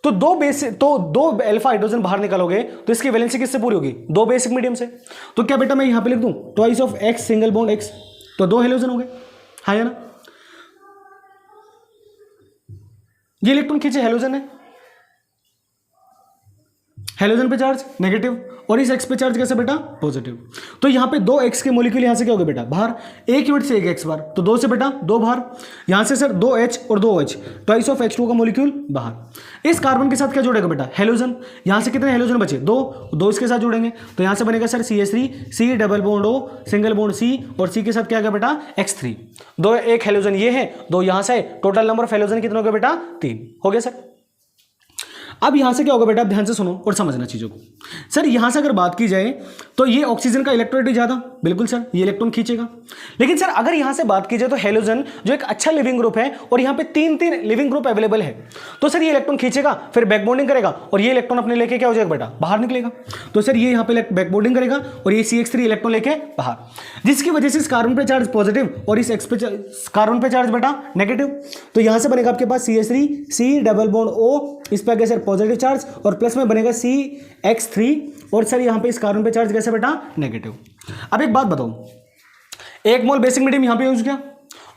तो 2 अल्फा हाइड्रोजन बाहर निकालोगे तो इसकी वैलेंसी किससे पूरी होगी, 2 बेसिक मीडियम से। तो क्या बेटा मैं यहां पे लिख दूं twice of X single bond X, तो 2 हेलोजन हो गए, हाँ या ना। ये इलेक्ट्रॉन खींचे हेलोजन है, हेलोजन पे चार्ज नेगेटिव, और इस X पे चार्ज कैसे बेटा, पॉजिटिव। तो यहाँ पे 2 X के मॉलिक्यूल यहाँ से क्या हो गए बेटा, बाहर, एक यूनिट से एक X बार, तो 2 से बेटा 2 बाहर, यहाँ से सर 2 H और 2 OH, ट्वाइस ऑफ H2 का मॉलिक्यूल बाहर। इस कार्बन के साथ क्या जुड़ेगा बेटा, हेलोजन। यहाँ से कितने हेलोजन बचे, 2 इसके साथ जुड़ेंगे, तो यहाँ से बनेगा sir CH3 C double bond O, single bond C, और C के साथ क्या गया बेटा X3। 2 एक हेलोजन ये है, 2 यहाँ से, टोटल नंबर ऑफ हेलोजन कितना हो गया बेटा, 3 हो गया सर। अब यहां से क्या होगा बेटा, आप ध्यान से सुनो और समझना चीजों को। सर यहां से अगर बात की जाए तो ये ऑक्सीजन का इलेक्ट्रोनेट ज्यादा, बिल्कुल सर, ये इलेक्ट्रॉन खींचेगा। लेकिन सर अगर यहां से बात की जाए तो हेलोजन जो एक अच्छा लिविंग ग्रुप है और यहां पे 3 लिविंग ग्रुप अवेलेबल है, तो सर ये इलेक्ट्रॉन खींचेगा, फिर बैक बॉन्डिंग करेगा, और ये इलेक्ट्रॉन अपने लेके क्या हो जाएगा बेटा, बाहर निकलेगा। तो सर ये यहाँ पे बैक बॉन्डिंग करेगा और ये CH3 इलेक्ट्रॉन लेके बाहर, जिसकी वजह से इस कार्बन पे चार्ज पॉजिटिव और इस X पे कार्बन पे चार्ज बेटा नेगेटिव। तो यहां से बनेगा आपके पास CH3 C double bond O, इस पे गया सर पॉजिटिव चार्ज, और प्लस में बनेगा CX3, और सर यहां पे इस कार्बन पे चार्ज कैसे बेटा, नेगेटिव। अब एक बात बताओ, 1 मोल बेसिक मीडियम यहां पे यूज किया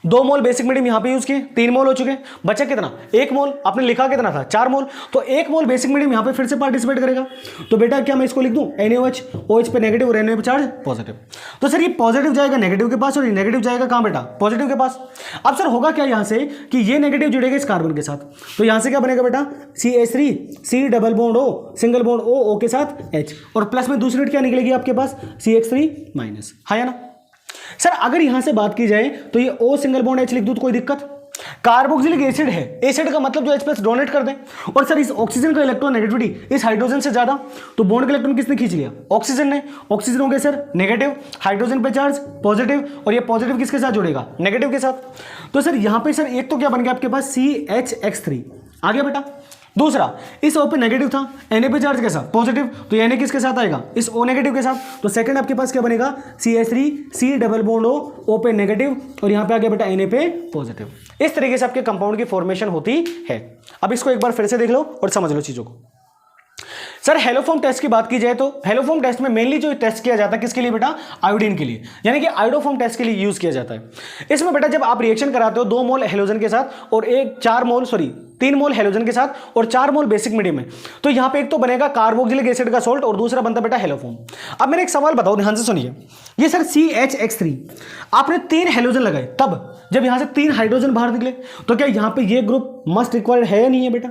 2 मोल बेसिक मीडियम यहां पे यूज किए, 3 मोल हो चुके, बचा कितना 1 मोल, आपने लिखा कितना था 4 मोल, तो 1 मोल बेसिक मीडियम यहां पे फिर से पार्टिसिपेट करेगा। तो बेटा क्या मैं इसको लिख दूं NaOH, OH पे नेगेटिव और Na पे चार्ज पॉजिटिव। तो सर ये पॉजिटिव जाएगा नेगेटिव के पास और ये नेगेटिव जाएगा कहां बेटा पॉजिटिव के पास। अब सर होगा क्या यहां से कि ये नेगेटिव जुड़ेगा इस कार्बन के साथ, तो यहां से क्या बनेगा बेटा CH3 C double bond O single bond O के साथ H, और प्लस में दूसरी क्या निकलेगी आपके पास CH3 माइनस, है ना। सर अगर यहां से बात की जाए तो ये O सिंगल बॉन्ड H लिख दूं तो कोई दिक्कत, कार्बोक्सिलिक एसिड है, एसिड का मतलब जो H+ डोनेट कर दें, और सर इस ऑक्सीजन का इलेक्ट्रोनेगेटिविटी इस हाइड्रोजन से ज्यादा, तो बॉन्ड का इलेक्ट्रॉन किसने खींच लिया ऑक्सीजन ने, ऑक्सीजन हो गया सर नेगेटिव, हाइड्रोजन पे चार्ज पॉजिटिव, और ये पॉजिटिव किसके साथ जुड़ेगा नेगेटिव के साथ। तो सर यहां पे सर एक तो क्या बन गया आपके पास CHX3 आ गया बेटा, दूसरा इस O पे नेगेटिव था, Na पे चार्ज कैसा पॉजिटिव, तो Na किसके साथ आएगा इस O नेगेटिव के साथ, तो सेकंड आपके पास क्या बनेगा CH3 C double bond O पे नेगेटिव, और यहां पे आ गया बेटा Na पे पॉजिटिव। इस तरीके से आपके कंपाउंड की फॉर्मेशन होती है। अब इसको एक बार फिर से देख लो और समझ लो चीजों को। सर हेलोफॉर्म टेस्ट की बात की जाए तो हेलोफॉर्म टेस्ट में मेनली जो टेस्ट किया जाता है किसके लिए बेटा आयोडीन के लिए, यानी कि आयोडोफॉर्म टेस्ट के लिए यूज किया जाता है। इसमें बेटा जब आप रिएक्शन कराते हो 2 मोल हेलोजन के साथ और 3 मोल हेलोजन के साथ और 4 मोल बेसिक मीडियम में, तो यहां पे एक तो बनेगा कार्बोक्सिलिक एसिड का सोल्ट और दूसरा बनता बेटा हेलोफॉर्म। अब मैंने एक सवाल बताओ ध्यान से सुनिए, ये सर CHX3 आपने 3 हेलोजन लगाए, तब जब यहां से 3 हाइड्रोजन बाहर निकले, तो क्या यहां पे ये ग्रुप मस्ट रिक्वायर्ड है या नहीं है बेटा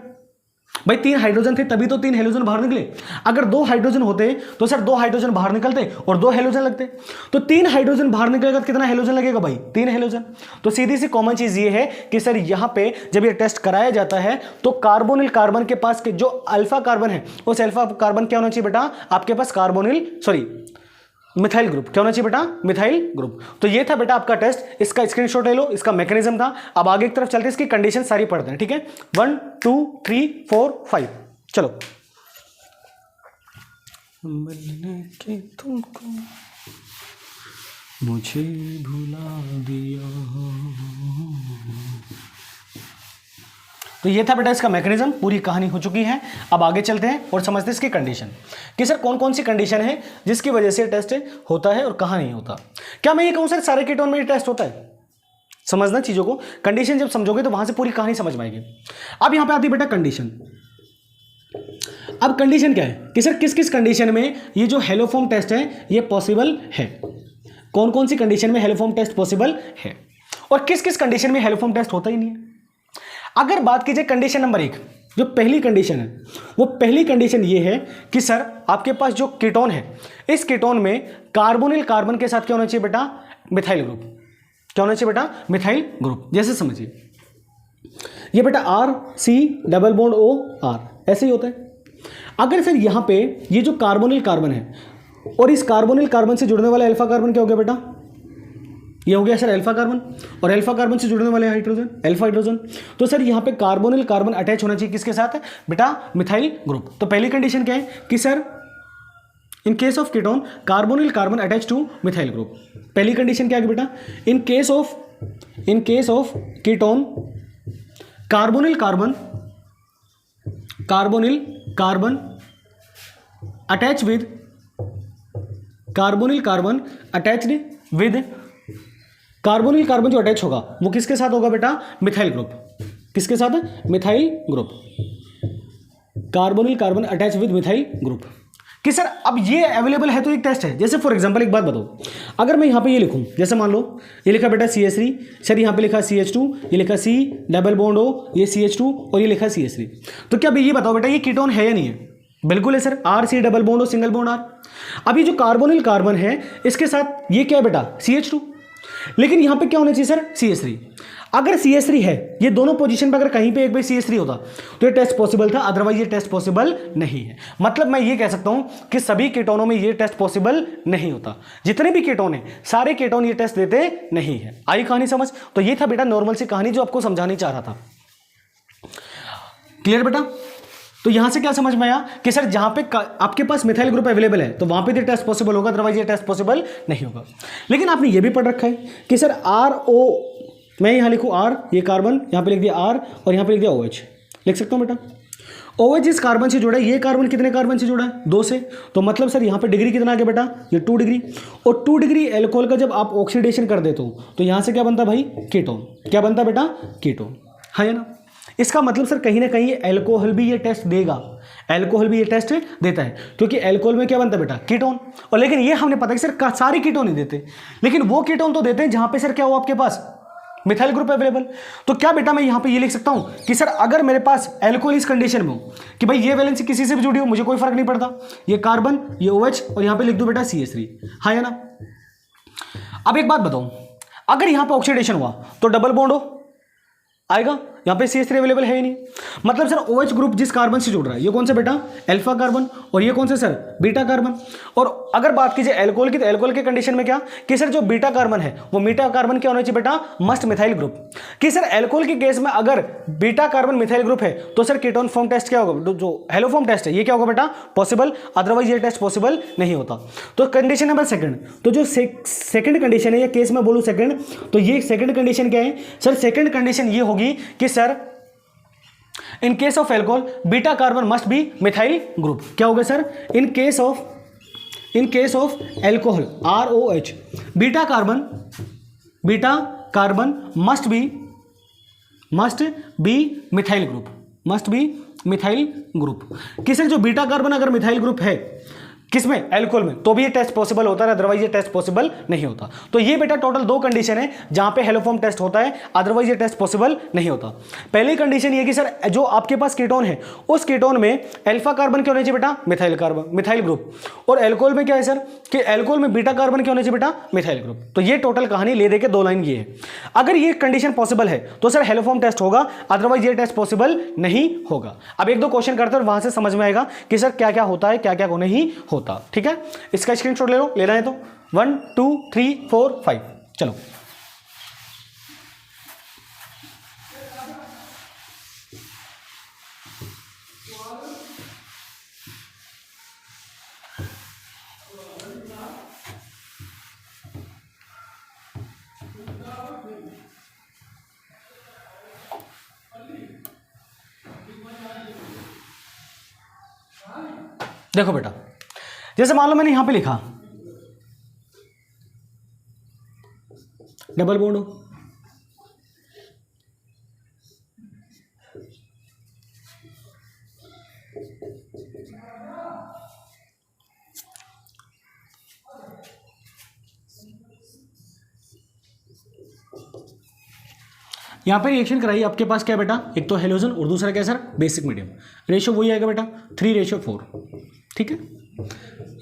भाई, 3 हाइड्रोजन थे तभी तो 3 हेलोजन बाहर निकले। अगर 2 हाइड्रोजन होते तो सर 2 हाइड्रोजन बाहर निकलते और 2 हेलोजन लगते, तो 3 हाइड्रोजन बाहर निकलेगा तो कितना हेलोजन लगेगा भाई 3 हेलोजन। तो सीधी सी कॉमन चीज ये है कि सर यहां पे जब ये टेस्ट कराया जाता है तो कार्बोनिल कार्बन के पास के जो अल्फा कार्बन है उस अल्फा कार्बन क्या होना चाहिए बेटा आपके पास मिथाइल ग्रुप, क्या होना चाहिए बेटा मिथाइल ग्रुप। तो ये था बेटा आपका टेस्ट, इसका स्क्रीनशॉट ले लो, इसका मैकेनिज्म था। अब आगे की तरफ चलते हैं, इसकी कंडीशन सारी पढ़ते हैं, ठीक है 1 2 3 4 5 चलो। मिलने के तुमको मुझे भुला दिया, तो ये था बेटा इसका मैकेनिज्म, पूरी कहानी हो चुकी है। अब आगे चलते हैं और समझते हैं इसकी कंडीशन कि सर कौन कौन सी कंडीशन है जिसकी वजह से टेस्ट होता है और कहाँ नहीं होता। क्या मैं ये कहूँ सर सारे कीटोन में ये टेस्ट होता है, समझना चीजों को, कंडीशन जब समझोगे तो वहां से पूरी कहानी समझ में आएगी। अब यहां पे आती है बेटा कंडीशन। अब कंडीशन क्या है कि सर किस किस कंडीशन में ये जो हेलोफॉर्म टेस्ट है ये पॉसिबल है, कौन कौन सी कंडीशन में हेलोफॉर्म टेस्ट पॉसिबल है और किस किस कंडीशन में हेलोफॉर्म टेस्ट होता ही नहीं है। अगर बात कीजिए कंडीशन नंबर 1, जो पहली कंडीशन है वो पहली कंडीशन ये है कि सर आपके पास जो कीटोन है इस कीटोन में कार्बोनिल कार्बन के साथ क्या होना चाहिए बेटा मिथाइल ग्रुप, क्या होना चाहिए बेटा मिथाइल ग्रुप। जैसे समझिए ये बेटा RC double bond O R ऐसे ही होता है। अगर सर यहां पे ये जो कार्बोनिल कार्बन है और इस कार्बोनिल कार्बन से जुड़ने वाला अल्फा कार्बन क्या हो गया बेटा, ये हो गया सर अल्फा कार्बन, और अल्फा कार्बन से जुड़ने वाले हाइड्रोजन अल्फा हाइड्रोजन। तो सर यहाँ पे कार्बोनिल कार्बन अटैच होना चाहिए किसके साथ है बेटा मिथाइल ग्रुप। तो पहली कंडीशन क्या है कि sir in case of ketone carbonyl carbon attach two methyl group. पहली कंडीशन क्या है बेटा in case of ketone carbonyl carbon attach with carbonyl carbon जो अटैच होगा वो किसके साथ होगा बेटा मिथाइल ग्रुप, किसके साथ है methyl group, carbonyl carbon attach with methyl group. कि सर अब ये अवेलेबल है तो एक टेस्ट है। जैसे फॉर एग्जांपल एक बात बताओ, अगर मैं यहां पे ये लिखूं, जैसे मान लो ये लिखा बेटा CH3, सर यहां पे लिखा CH2, ये लिखा C डबल बॉन्ड O, ये CH2 और ये लिखा CH3, तो क्या ये बताओ बेटा ये कीटोन है या नहीं है। बिल्कुल है sir, RC double bond O single bond R। अब ये जो कार्बोनिल कार्बन है इसके साथ ये क्या है बेटा CH2, लेकिन यहां पे क्या होना चाहिए सर CH3। अगर CH3 है ये दोनों पोजीशन पर अगर कहीं पे एक बार CH3 होता तो ये टेस्ट पॉसिबल था, अदरवाइज ये टेस्ट पॉसिबल नहीं है। मतलब मैं ये कह सकता हूं कि सभी कीटोनों में ये टेस्ट पॉसिबल नहीं होता, जितने भी कीटोन हैं सारे कीटोन ये टेस्ट देते नहीं है। आई कहानी समझ। तो ये था बेटा नॉर्मल सी कहानी जो आपको समझानी चाह रहा था। क्लियर बेटा। तो यहां से क्या समझ में आया कि सर जहां पे आपके पास मिथाइल ग्रुप अवेलेबल है तो वहां पे ये टेस्ट पॉसिबल होगा, अदरवाइज ये टेस्ट पॉसिबल नहीं होगा। लेकिन आपने ये भी पढ़ रखा है कि सर RO, मैं यहां लिखूं R, ये कार्बन यहां पे लिख दिया R और यहां पे लिख दिया OH, लिख सकता हूं बेटा। OH जिस कार्बन से जुड़ा है, ये कार्बन कितने कार्बन से जुड़ा है? 2 से। तो मतलब सर यहाँ पे डिग्री कितना आ गया बेटा? ये 2 डिग्री। और 2 डिग्री एल्कोहल का जब आप ऑक्सीडेशन कर देते हो तो यहाँ से क्या बनता है भाई? कीटोन। क्या बनता है बेटा? कीटोन, है ना। इसका मतलब सर कहीं ना कहीं एल्कोहल भी ये टेस्ट देगा, एल्कोहल भी ये टेस्ट देता है, क्योंकि एल्कोहल में क्या बनता है बेटा? कीटोन। और लेकिन ये हमने पता कि सर सारे कीटोन नहीं देते, लेकिन वो कीटोन तो देते हैं जहां पे सर क्या हो आपके पास? Methyl group available. तो क्या बेटा मैं यहां पे ये लिख सकता हूं कि सर अगर मेरे पास एल्कोहल इस कंडीशन में हो कि भाई ये वैलेंसी किसी से भी जुड़ी हो, मुझे कोई फर्क नहीं पड़ता, ये कार्बन, ये OH, और यहां पे लिख दो बेटा CH3, हाँ है ना। अब एक बात बताऊं, अगर यहां पे ऑक्सीडेशन हुआ तो डबल बॉन्ड हो आएगा, यहाँ पे CH3 अवेलेबल है ही नहीं। मतलब सर OH ग्रुप जिस कार्बन से जुड़ रहा है, ये कौन सा बेटा? अल्फा कार्बन, और ये कौन सा सर? Beta carbon. और अगर बात कीजिए एल्कोहल की, तो एल्कोहल के कंडीशन में क्या कि सर जो बीटा कार्बन है वो बीटा कार्बन क्या होना चाहिए बेटा? Must methyl group. कि सर एल्कोहल के केस में अगर बीटा कार्बन मिथाइल ग्रुप है तो सर कीटोन फॉर्म टेस्ट क्या होगा? जो हेलो फॉर्म टेस्ट है ये क्या होगा बेटा? पॉसिबल, अदरवाइज ये टेस्ट पॉसिबल नहीं होता। तो कंडीशन नंबर सेकंड, तो जो सेकंड कंडीशन है, ये केस में बोलूँ सेकंड, तो ये सेकंड कंडीशन क्या है सर? सेकंड कंडीशन ये होगी कि sir in case of alcohol beta carbon must be methyl group. क्या होगा sir? In case of alcohol ROH beta carbon must be methyl group. कि सर जो बीटा कार्बन अगर मिथाइल ग्रुप है किसमें? एल्कोहल में, तो भी ये टेस्ट पॉसिबल होता है, अदरवाइज ये टेस्ट पॉसिबल नहीं होता। तो ये बेटा टोटल 2 कंडीशन है जहां पे हेलोफॉर्म टेस्ट होता है, अदरवाइज ये टेस्ट पॉसिबल नहीं होता। पहली कंडीशन ये कि सर जो आपके पास कीटोन है उस कीटोन में अल्फा कार्बन क्या होना चाहिए बेटा? Methyl group. और एल्कोहल में क्या है सर कि एल्कोहल में बीटा कार्बन क्या होना चाहिए बेटा? Methyl group. तो ये टोटल कहानी ले दे के 2 लाइन ये है। अगर ये कंडीशन पॉसिबल है तो सर हेलोफॉर्म टेस्ट होगा, अदरवाइज ये टेस्ट पॉसिबल नहीं होगा। अब 1-2 क्वेश्चन करते हैं, वहां से समझ में आएगा कि सर क्या क्या होता है, क्या क्या नहीं होता। ठीक है, इसका स्क्रीनशॉट ले लो, लेना है तो 1 2 3 4 5 चलो। देखो बेटा, जैसे मान लो मैंने यहां पे लिखा डबल बॉन्ड हो, यहां पे रिएक्शन कराई, आपके पास क्या है बेटा? एक तो हेलोजन और दूसरा क्या है सर? Basic medium. रेशियो वही आएगा बेटा 3:4। ठीक है,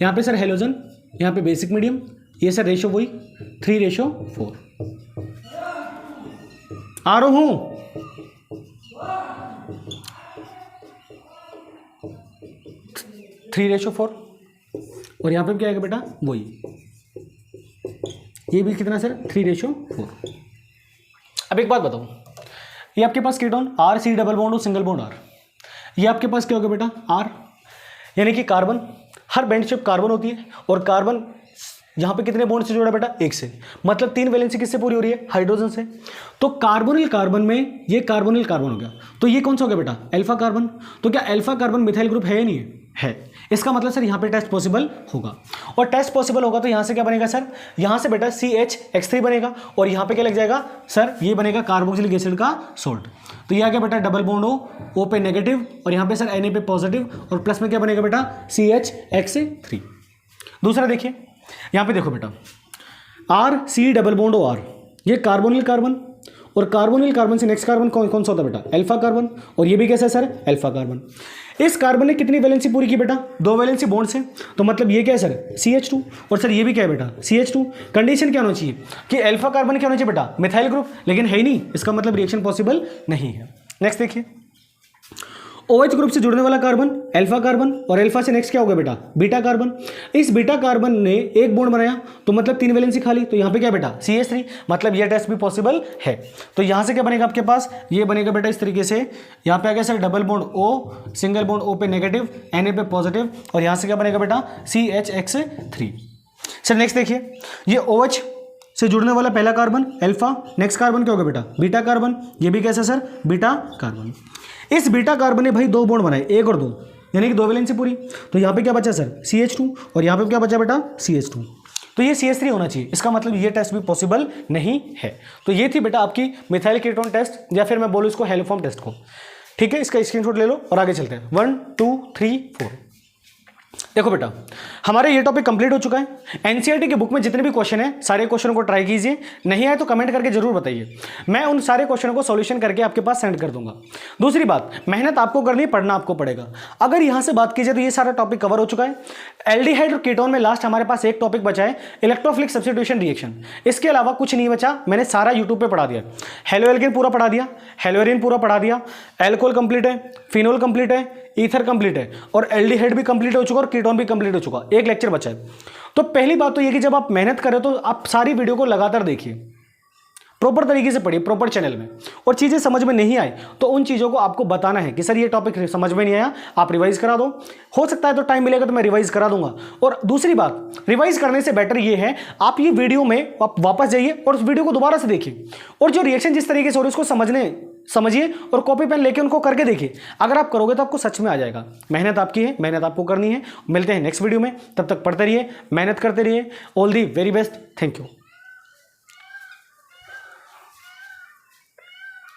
यहाँ पे सर हेलोजन, यहाँ पे बेसिक मीडियम, ये सर रेशियो वही 3:4। आ रहा हूं, थ्री रेशियो 4, और यहाँ पे क्या आएगा बेटा? वही, ये भी कितना सर? 3:4। अब एक बात बताओ, ये आपके पास कीटोन RC डबल बॉन्ड और सिंगल बॉन्ड R, ये आपके पास क्या होगा बेटा? R, यानी कि कार्बन, हर बैंड शेप कार्बन होती है, और कार्बन यहाँ पे कितने बॉन्ड से जुड़ा बेटा? 1 से। मतलब 3 वैलेंसी किससे पूरी हो रही है? हाइड्रोजन से। तो कार्बोनिल कार्बन में ये कार्बोनिल कार्बन हो गया, तो ये कौन सा हो गया बेटा? Alpha carbon. तो क्या अल्फा कार्बन मिथाइल ग्रुप है या नहीं है? इसका मतलब सर यहाँ पे टेस्ट पॉसिबल होगा, और टेस्ट पॉसिबल होगा तो यहाँ से क्या बनेगा सर? यहाँ से बेटा CHX3 बनेगा, और यहाँ पे क्या लग जाएगा सर? ये बनेगा कार्बोक्सिलिक एसिड का सोल्ट। तो ये आ गया बेटा डबल बॉन्ड O पे नेगेटिव, और यहाँ पे सर Na पे पॉजिटिव, और प्लस में क्या बनेगा बेटा? CHX3। दूसरा देखिए, यहाँ पे देखो बेटा RC double bond O R, ये कार्बोनिल कार्बन, और कार्बोनिल कार्बन से नेक्स्ट कार्बन कौन सा होता है बेटा? अल्फा कार्बन, और ये भी कैसा है सर? Alpha carbon. इस कार्बन ने कितनी वैलेंसी पूरी की बेटा? 2 वैलेंसी बॉन्ड से, तो मतलब ये क्या है सर? CH2, और सर ये भी क्या है बेटा? CH2। कंडीशन क्या होना चाहिए कि अल्फा कार्बन क्या होना चाहिए बेटा? मिथाइल ग्रुप, लेकिन है ही नहीं, इसका मतलब रिएक्शन पॉसिबल नहीं है। नेक्स्ट देखिए, OH ग्रुप से जुड़ने वाला कार्बन अल्फा कार्बन, और अल्फा से नेक्स्ट क्या होगा बेटा? Beta carbon. इस बीटा कार्बन ने एक बॉन्ड बनाया, तो मतलब 3 वैलेंसी खाली, तो यहाँ पे क्या बेटा? CH3, मतलब ये टेस्ट भी पॉसिबल है। तो यहाँ से क्या बनेगा आपके पास? ये बनेगा बेटा इस तरीके से, यहाँ पे आ गया sir double bond O, single bond O पे नेगेटिव, Na पे पॉजिटिव, और यहाँ से क्या बनेगा बेटा? CHX3। सर नेक्स्ट देखिए, ये OH से जुड़ने वाला पहला कार्बन अल्फा, नेक्स्ट कार्बन क्या होगा बेटा? बीटा कार्बन, ये भी कैसा सर? Beta carbon. इस बीटा कार्बन ने भाई 2 बॉन्ड बनाए, 1 और 2, यानी कि 2 वैलेंसी पूरी। तो यहाँ पे क्या बचा सर, CH2, और यहाँ पे क्या बचा बेटा, CH2। तो ये CH3 होना चाहिए, इसका मतलब ये टेस्ट भी पॉसिबल नहीं है। तो ये थी बेटा आपकी मिथाइल कीटोन टेस्ट, या फिर मैं बोलूँ इसको हेलोफॉर्म टेस्ट को। ठीक है, इसका स्क्रीनशॉट ले लो और आगे चलते हैं। 1 2 3 4। देखो बेटा, हमारे ये टॉपिक कंप्लीट हो चुका है। एनसीईआरटी की बुक में जितने भी क्वेश्चन है सारे क्वेश्चन को ट्राई कीजिए, नहीं आए तो कमेंट करके जरूर बताइए, मैं उन सारे क्वेश्चनों को सॉल्यूशन करके आपके पास सेंड कर दूंगा। दूसरी बात, मेहनत आपको करनी, पढ़ना आपको पड़ेगा। अगर यहां से बात कीजिए तो ये सारा टॉपिक कवर हो चुका है। एल्डिहाइड और कीटोन में लास्ट हमारे पास एक टॉपिक बचा है, इलेक्ट्रोफिलिक सब्स्टिट्यूशन रिएक्शन। इसके अलावा कुछ नहीं बचा, मैंने सारा यूट्यूब पे पढ़ा दिया। हेलोएल्केन पूरा पढ़ा दिया, हेलोएरिन पूरा पढ़ा दिया, एल्कोहल कंप्लीट है, फिनोल कंप्लीट है, ईथर कंप्लीट है, और एल्डिहाइड भी कंप्लीट हो चुका और कीटोन भी कंप्लीट हो चुका। एक लेक्चर बचा है। तो पहली बात तो ये कि जब आप मेहनत करें तो आप सारी वीडियो को लगातार देखिए, प्रॉपर तरीके से पढ़िए, प्रॉपर चैनल में। और चीजें समझ में नहीं आए तो उन चीजों को आपको बताना है कि सर ये टॉपिक समझ में नहीं आया, आप रिवाइज करा दो। हो सकता है तो टाइम मिलेगा तो मैं रिवाइज करा दूंगा। और दूसरी बात, रिवाइज करने से बेटर ये है आप ये वीडियो में आप वापस जाइए और उस वीडियो को दोबारा से देखिए, और जो रिएक्शन जिस तरीके से हो रही है उसको समझिए और कॉपी पेन लेके उनको करके देखिए। अगर आप करोगे तो आपको सच में आ जाएगा। मेहनत आपकी है, मेहनत आपको करनी है। मिलते हैं नेक्स्ट वीडियो में, तब तक पढ़ते रहिए, मेहनत करते रहिए। All the very best, thank you.